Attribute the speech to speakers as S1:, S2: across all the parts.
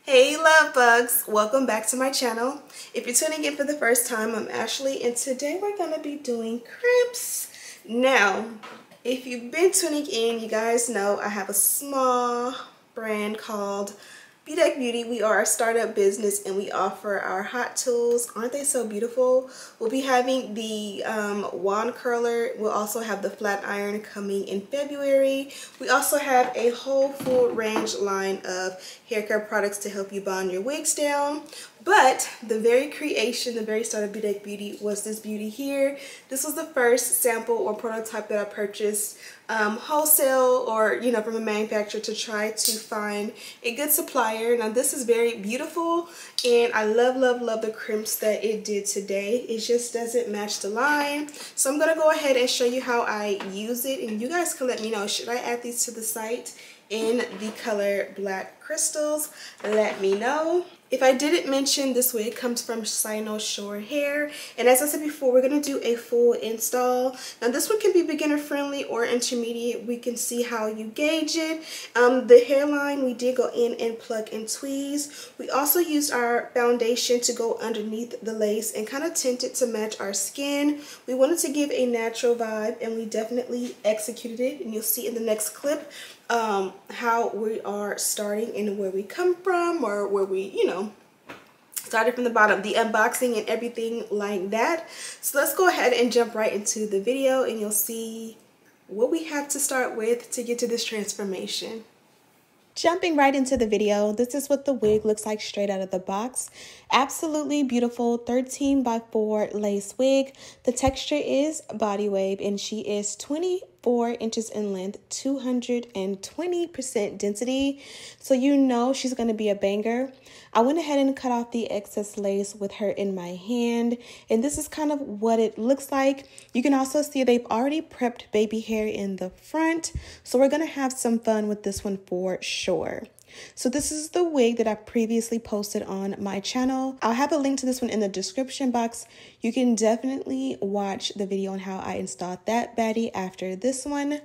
S1: Hey love bugs, welcome back to my channel. If you're tuning in for the first time, I'm Ashley and today we're going to be doing crimps. Now, if you've been tuning in, you guys know I have a small brand called Bedeck Beauty. We are a startup business and we offer our hot tools. Aren't they so beautiful? We'll be having the wand curler. We'll also have the flat iron coming in February. We also have a whole full range line of hair care products to help you bond your wigs down. But the very creation, the very start of Bedeck Beauty was this beauty here. This was the first sample or prototype that I purchased wholesale or, from a manufacturer to try to find a good supplier. Now this is very beautiful and I love the crimps that it did today. It just doesn't match the line. So I'm going to go ahead and show you how I use it and you guys can let me know, should I add these to the site in the color Black Crystals? Let me know. If I didn't mention, this wig comes from Cynosure hair, and as I said before, we're going to do a full install. Now this one can be beginner friendly or intermediate. We can see how you gauge it. The hairline, we did go in and pluck and tweeze. We also used our foundation to go underneath the lace and kind of tint it to match our skin. We wanted to give a natural vibe and we definitely executed it, and you'll see in the next clip how we are starting and where we come from, or where we, started from the bottom, the unboxing and everything like that. So let's go ahead and jump right into the video and you'll see what we have to start with to get to this transformation. Jumping right into the video, this is what the wig looks like straight out of the box. Absolutely beautiful 13x4 lace wig. The texture is body wave and she is 24 inches in length, 220% density. So you know she's going to be a banger. I went ahead and cut off the excess lace with her in my hand, and this is kind of what it looks like. You can also see they've already prepped baby hair in the front, so we're going to have some fun with this one for sure. So this is the wig that I previously posted on my channel. I'll have a link to this one in the description box. You can definitely watch the video on how I installed that baddie after this one.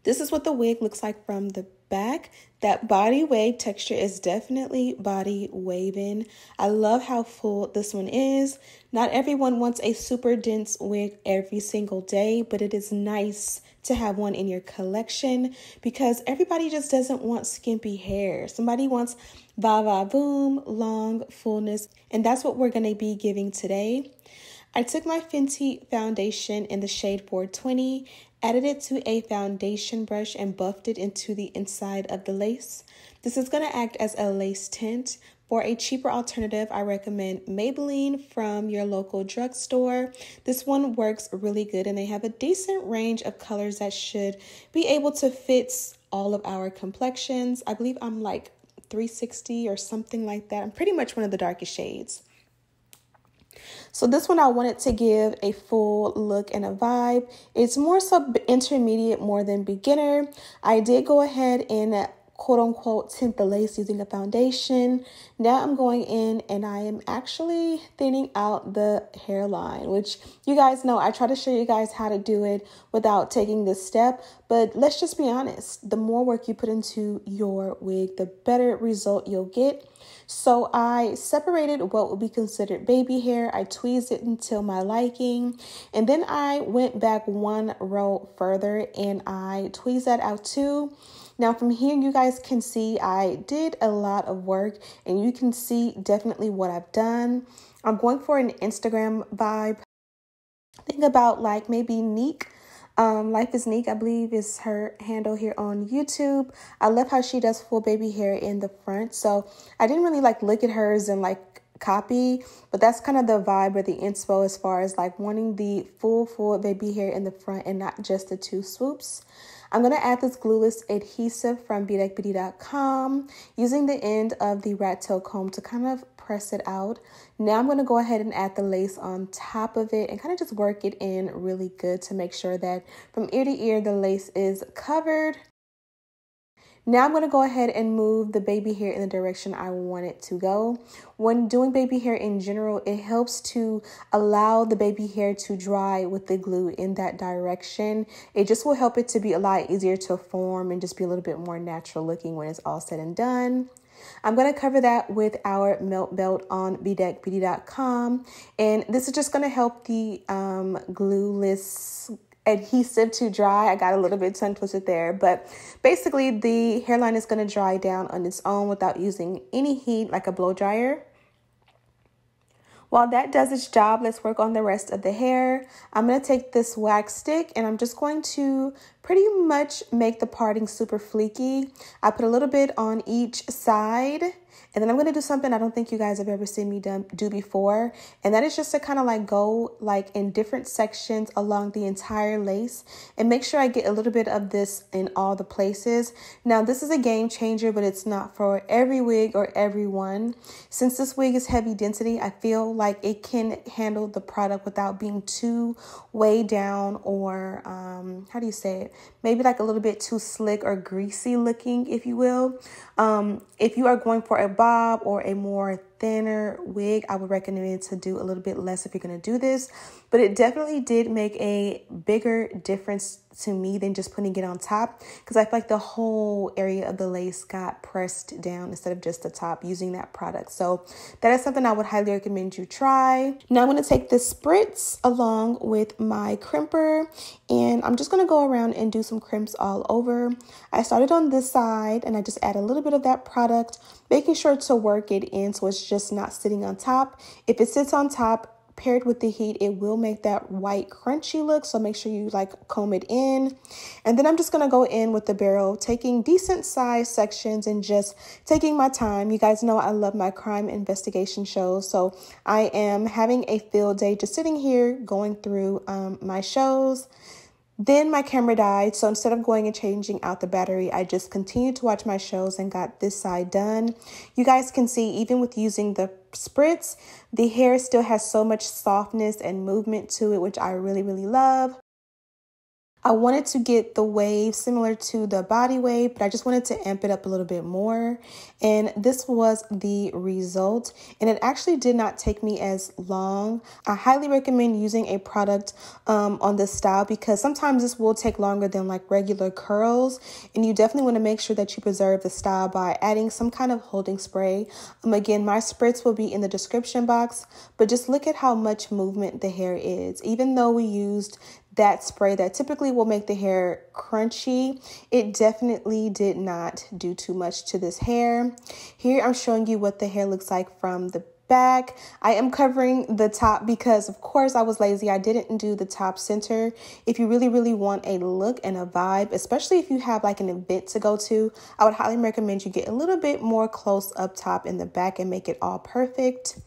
S1: This is what the wig looks like from the back. That body wave texture is definitely body waving. I love how full this one is. Not everyone wants a super dense wig every single day, but it is nice to have one in your collection because everybody just doesn't want skimpy hair. Somebody wants va boom, long fullness, and that's what we're going to be giving today. I took my Fenty foundation in the shade 420, added it to a foundation brush and buffed it into the inside of the lace. This is going to act as a lace tint. For a cheaper alternative, I recommend Maybelline from your local drugstore. This one works really good and they have a decent range of colors that should be able to fit all of our complexions. I believe I'm like 360 or something like that. I'm pretty much one of the darkest shades. So this one I wanted to give a full look and a vibe. It's more so intermediate more than beginner. I did go ahead and quote unquote tint the lace using a foundation. Now I'm going in and I am actually thinning out the hairline, which you guys know I try to show you guys how to do it without taking this step. But let's just be honest, the more work you put into your wig, the better result you'll get. So I separated what would be considered baby hair. I tweezed it until my liking. And then I went back one row further and I tweezed that out too. Now from here, you guys can see I did a lot of work and you can see definitely what I've done. I'm going for an Instagram vibe. Think about like maybe Neek. Life is Neek, I believe is her handle here on YouTube. I love how she does full baby hair in the front. So I didn't really look at hers and copy, but that's kind of the vibe or the inspo as far as wanting the full baby hair in the front and not just the two swoops. I'm going to add this glueless adhesive from bedeckbeauty.com using the end of the rat tail comb to kind of press it out. Now I'm going to go ahead and add the lace on top of it and kind of just work it in really good to make sure that from ear to ear the lace is covered. Now I'm going to go ahead and move the baby hair in the direction I want it to go. When doing baby hair in general, it helps to allow the baby hair to dry with the glue in that direction. It just will help it to be a lot easier to form and just be a little bit more natural looking when it's all said and done. I'm going to cover that with our melt belt on bedeckbeauty.com. And this is just going to help the glueless adhesive to dry. I got a little bit tongue twisted there, but basically the hairline is going to dry down on its own without using any heat like a blow dryer. While that does its job, let's work on the rest of the hair. I'm going to take this wax stick and I'm just going to pretty much make the parting super fleeky. I put a little bit on each side. And then I'm going to do something I don't think you guys have ever seen me do before. And that is just to kind of like go like in different sections along the entire lace and make sure I get a little bit of this in all the places. Now, this is a game changer, but it's not for every wig or everyone. Since this wig is heavy density, I feel like it can handle the product without being too weighed down or, how do you say it? Maybe like a little bit too slick or greasy looking, if you will. If you are going for a bob or a more thinner wig, I would recommend to do a little bit less if you're going to do this. But it definitely did make a bigger difference to me than just putting it on top, because I feel like the whole area of the lace got pressed down instead of just the top using that product. So that is something I would highly recommend you try. Now I'm going to take this spritz along with my crimper and I'm just going to go around and do some crimps all over. I started on this side and I just add a little bit of that product, making sure to work it in so it's just not sitting on top. If it sits on top, paired with the heat, it will make that white crunchy look, so make sure you like comb it in. And then I'm just going to go in with the barrel, taking decent size sections and just taking my time. You guys know I love my crime investigation shows, so I am having a field day just sitting here going through my shows. Then my camera died, so instead of going and changing out the battery, I just continued to watch my shows and got this side done. You guys can see, even with using the spritz, the hair still has so much softness and movement to it, which I really, really love. I wanted to get the wave similar to the body wave, but I just wanted to amp it up a little bit more. And this was the result. And it actually did not take me as long. I highly recommend using a product on this style, because sometimes this will take longer than like regular curls. And you definitely want to make sure that you preserve the style by adding some kind of holding spray. Again, my spritz will be in the description box, but just look at how much movement the hair is. Even though we used that spray that typically will make the hair crunchy, it definitely did not do too much to this hair. Here I'm showing you what the hair looks like from the back. I am covering the top because of course I was lazy. I didn't do the top center. If you really, really want a look and a vibe, especially if you have like an event to go to, I would highly recommend you get a little bit more close up top in the back and make it all perfect.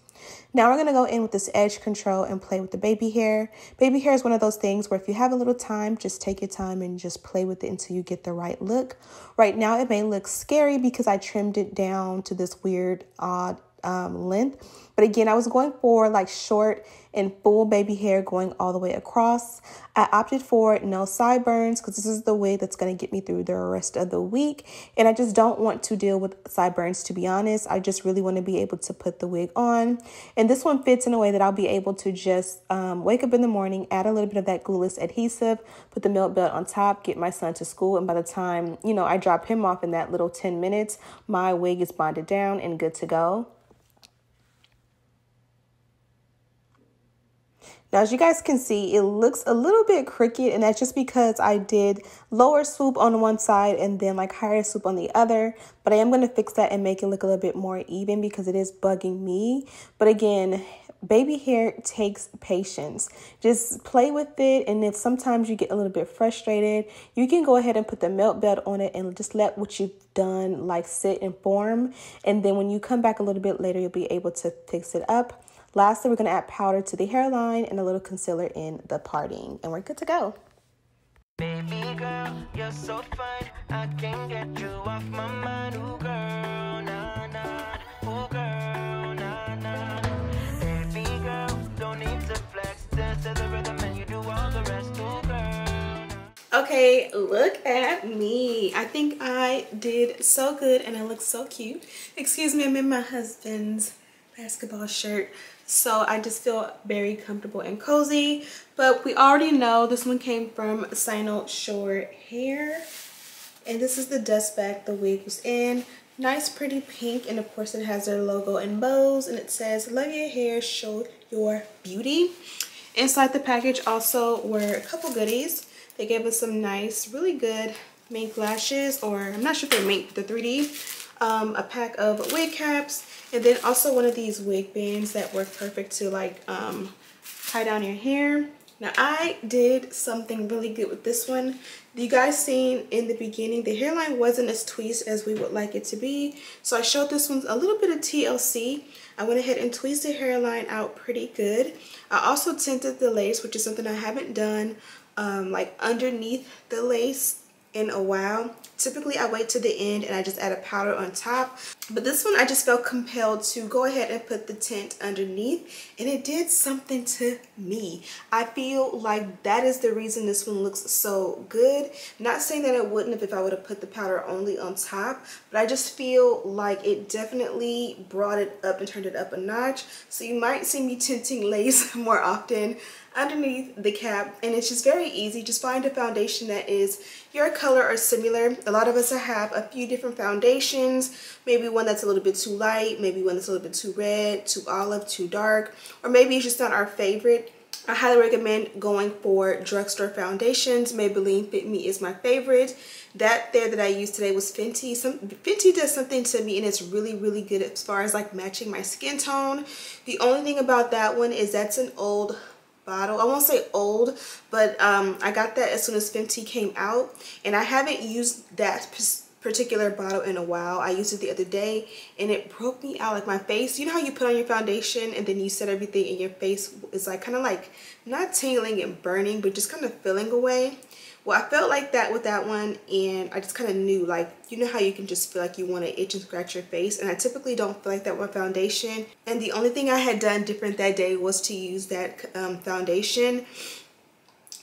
S1: Now we're going to go in with this edge control and play with the baby hair. Baby hair is one of those things where if you have a little time, just take your time and just play with it until you get the right look. Right now it may look scary because I trimmed it down to this weird odd length. But again, I was going for like short and full baby hair going all the way across. I opted for no sideburns because this is the wig that's going to get me through the rest of the week. And I just don't want to deal with sideburns, to be honest. I just really want to be able to put the wig on. And this one fits in a way that I'll be able to just wake up in the morning, add a little bit of that glueless adhesive, put the melt belt on top, get my son to school. And by the time, you know, I drop him off in that little 10 minutes, my wig is bonded down and good to go. Now, as you guys can see, it looks a little bit crooked, and that's just because I did lower swoop on one side and then like higher swoop on the other. But I am going to fix that and make it look a little bit more even because it is bugging me. But again, baby hair takes patience. Just play with it, and if sometimes you get a little bit frustrated, you can go ahead and put the melt belt on it and just let what you've done like sit and form. And then when you come back a little bit later, you'll be able to fix it up. Lastly, we're going to add powder to the hairline and a little concealer in the parting, and we're good to go. Baby girl, you're so fine. I can't get you off my mind. Ooh, girl, nah, nah. Ooh, girl, nah, nah. Baby girl, don't need to flex. Dance to the rhythm and you do all the rest. Ooh, girl. Okay, look at me. I think I did so good and I look so cute. Excuse me, I'm in my husband's basketball shirt. So I just feel very comfortable and cozy. But we already know this one came from Cynosure hair. And this is the dust bag the wig was in. Nice pretty pink, and of course it has their logo in bows, and it says love your hair, show your beauty. Inside the package also were a couple goodies. They gave us some nice, really good mink lashes, or I'm not sure if they're mink, the 3D, a pack of wig caps, and then also one of these wig bands that work perfect to like tie down your hair. Now I did something really good with this one. You guys seen in the beginning the hairline wasn't as tweezed as we would like it to be, so I showed this one a little bit of TLC. I went ahead and tweezed the hairline out pretty good. I also tinted the lace, which is something I haven't done like underneath the lace in a while. Typically I wait to the end and I just add a powder on top, but this one I just felt compelled to go ahead and put the tint underneath, and it did something to me. I feel like that is the reason this one looks so good. Not saying that it wouldn't if I would have put the powder only on top, but I just feel like it definitely brought it up and turned it up a notch. So you might see me tinting lace more often underneath the cap, and it's just very easy. Just find a foundation that is your color or similar. A lot of us have a few different foundations, maybe one that's a little bit too light, maybe one that's a little bit too red, too olive, too dark, or maybe it's just not our favorite. I highly recommend going for drugstore foundations. Maybelline Fit Me is my favorite. That there that I used today was Fenty. Fenty does something to me, and it's really, really good as far as like matching my skin tone. The only thing about that one is that's an old bottle. I won't say old, but I got that as soon as Fenty came out, and I haven't used that particular bottle in a while. I used it the other day and it broke me out. Like my face, you know how you put on your foundation and then you set everything and your face is like kind of like not tingling and burning, but just kind of feeling away. Well, I felt like that with that one, and I just kind of knew, like, you know how you can just feel like you want to itch and scratch your face, and I typically don't feel like that with foundation. And the only thing I had done different that day was to use that foundation.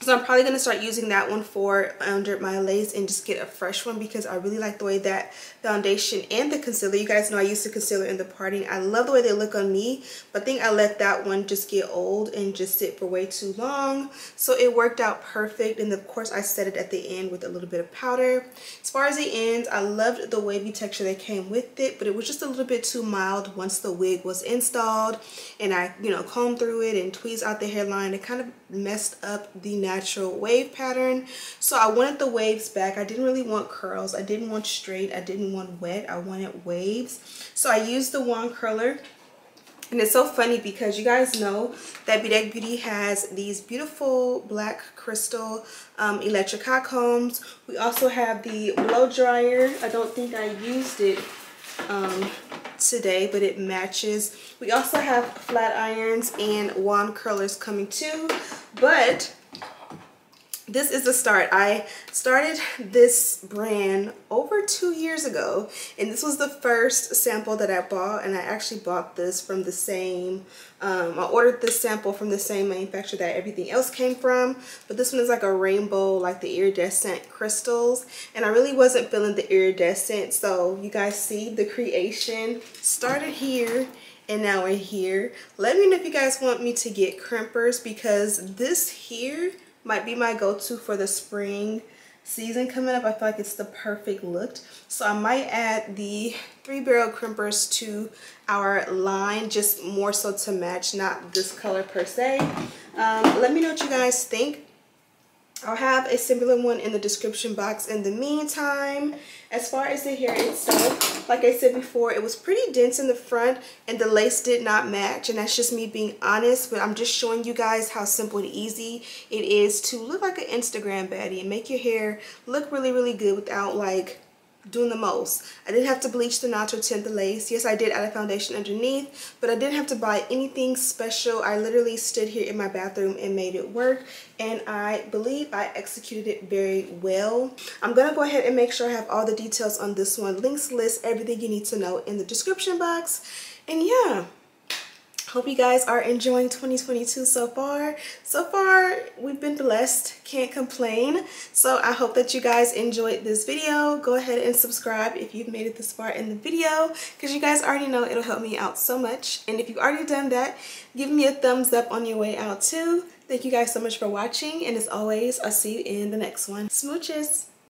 S1: So I'm probably going to start using that one for under my lace and just get a fresh one, because I really like the way that foundation and the concealer, you guys know I used the concealer in the parting. I love the way they look on me, but I think I let that one just get old and just sit for way too long. So it worked out perfect, and of course I set it at the end with a little bit of powder. As far as the ends, I loved the wavy texture that came with it, but it was just a little bit too mild once the wig was installed and I, you know, combed through it and tweezed out the hairline. It kind of messed up the natural wave pattern, so I wanted the waves back. I didn't really want curls, I didn't want straight, I didn't want wet, I wanted waves. So I used the wand curler, and it's so funny because you guys know that Bedeck Beauty has these beautiful black crystal electric hot combs. We also have the blow dryer. I don't think I used it today, but it matches. We also have flat irons and wand curlers coming too, but this is the start. I started this brand over 2 years ago, and this was the first sample that I bought, and I actually bought this from the same, I ordered this sample from the same manufacturer that everything else came from, but this one is like a rainbow, like the iridescent crystals, and I really wasn't feeling the iridescent, so you guys see the creation started here. And now we're here. Let me know if you guys want me to get crimpers, because this here might be my go-to for the spring season coming up. I feel like it's the perfect look. So I might add the 3-barrel crimpers to our line, just more so to match, not this color per se. Let me know what you guys think. I'll have a similar one in the description box in the meantime. As far as the hair itself, like I said before, it was pretty dense in the front and the lace did not match, and that's just me being honest, but I'm just showing you guys how simple and easy it is to look like an Instagram baddie and make your hair look really, really good without like doing the most. I didn't have to bleach the knots or tint the lace. Yes, I did add a foundation underneath, but I didn't have to buy anything special. I literally stood here in my bathroom and made it work, and I believe I executed it very well. I'm gonna go ahead and make sure I have all the details on this one, links, lists, everything you need to know in the description box. And yeah, hope you guys are enjoying 2022 so far. So far, we've been blessed. Can't complain. So I hope that you guys enjoyed this video. Go ahead and subscribe if you've made it this far in the video, because you guys already know it'll help me out so much. And if you've already done that, give me a thumbs up on your way out too. Thank you guys so much for watching. And as always, I'll see you in the next one. Smooches.